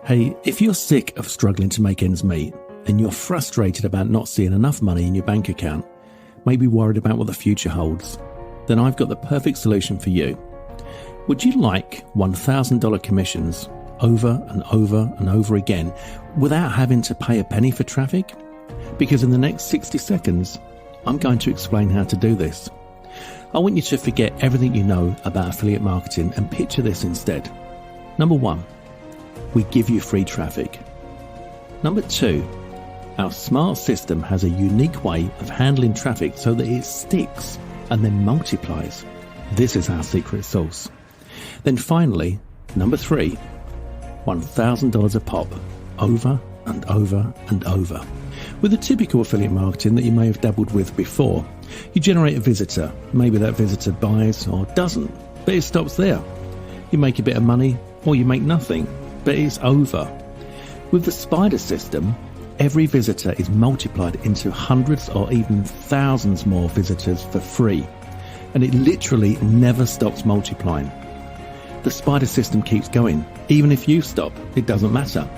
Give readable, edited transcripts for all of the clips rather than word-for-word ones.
Hey, if you're sick of struggling to make ends meet and you're frustrated about not seeing enough money in your bank account, maybe worried about what the future holds, then I've got the perfect solution for you. Would you like $1,000 commissions over and over and over again without having to pay a penny for traffic? Because in the next 60 seconds, I'm going to explain how to do this. I want you to forget everything you know about affiliate marketing and picture this instead. Number 1, we give you free traffic. Number 2, our smart system has a unique way of handling traffic so that it sticks and then multiplies. This is our secret sauce. Then finally, number 3, $1,000 a pop, over and over and over. With the typical affiliate marketing that you may have dabbled with before, you generate a visitor. Maybe that visitor buys or doesn't, but it stops there. You make a bit of money or you make nothing, but it's over. With the Spyder system, every visitor is multiplied into hundreds or even thousands more visitors for free, and it literally never stops multiplying. The Spyder system keeps going. Even if you stop, it doesn't matter,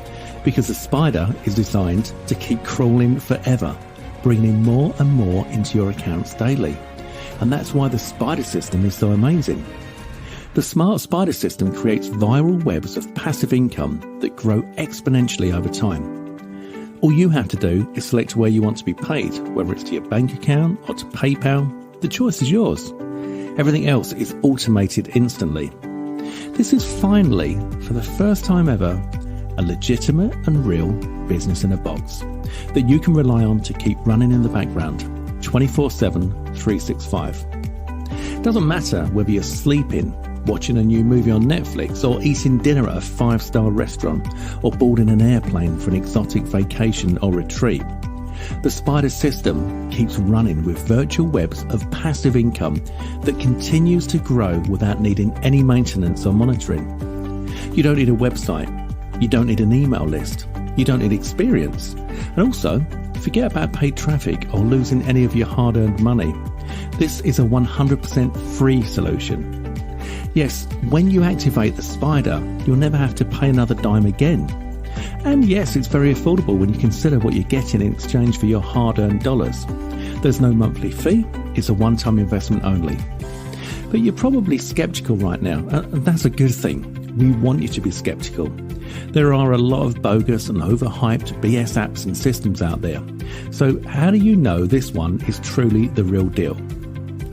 because the Spyder is designed to keep crawling forever, bringing more and more into your accounts daily. And that's why the Spyder system is so amazing. The smart Spyder system creates viral webs of passive income that grow exponentially over time. All you have to do is select where you want to be paid, whether it's to your bank account or to PayPal. The choice is yours. Everything else is automated instantly. This is finally, for the first time ever, a legitimate and real business in a box that you can rely on to keep running in the background 24/7, 365. It doesn't matter whether you're sleeping, watching a new movie on Netflix, or eating dinner at a 5-star restaurant, or boarding an airplane for an exotic vacation or retreat. The Spyder system keeps running with virtual webs of passive income that continues to grow without needing any maintenance or monitoring. You don't need a website. You don't need an email list. You don't need experience. And also, forget about paid traffic or losing any of your hard-earned money. This is a 100% free solution. Yes, when you activate the Spyder, you'll never have to pay another dime again. And yes, it's very affordable when you consider what you're getting in exchange for your hard-earned dollars. There's no monthly fee, it's a one-time investment only. But you're probably skeptical right now, and that's a good thing. We want you to be skeptical. There are a lot of bogus and overhyped BS apps and systems out there. So how do you know this one is truly the real deal?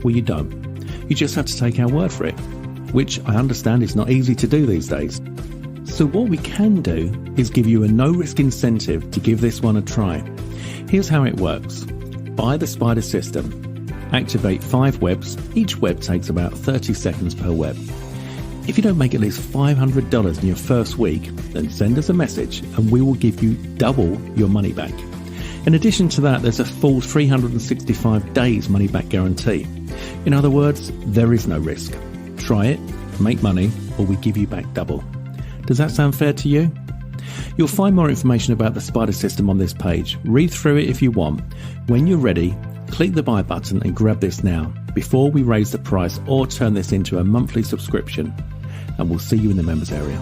Well, you don't. You just have to take our word for it, which I understand is not easy to do these days. So what we can do is give you a no-risk incentive to give this one a try. Here's how it works. Buy the Spyder system. Activate 5 webs. Each web takes about 30 seconds per web. If you don't make at least $500 in your first week, then send us a message and we will give you double your money back. In addition to that, there's a full 365 days money back guarantee. In other words, there is no risk. Try it, make money, or we give you back double. Does that sound fair to you? You'll find more information about the Spyder system on this page. Read through it if you want. When you're ready, click the buy button and grab this now before we raise the price or turn this into a monthly subscription. And we'll see you in the members area.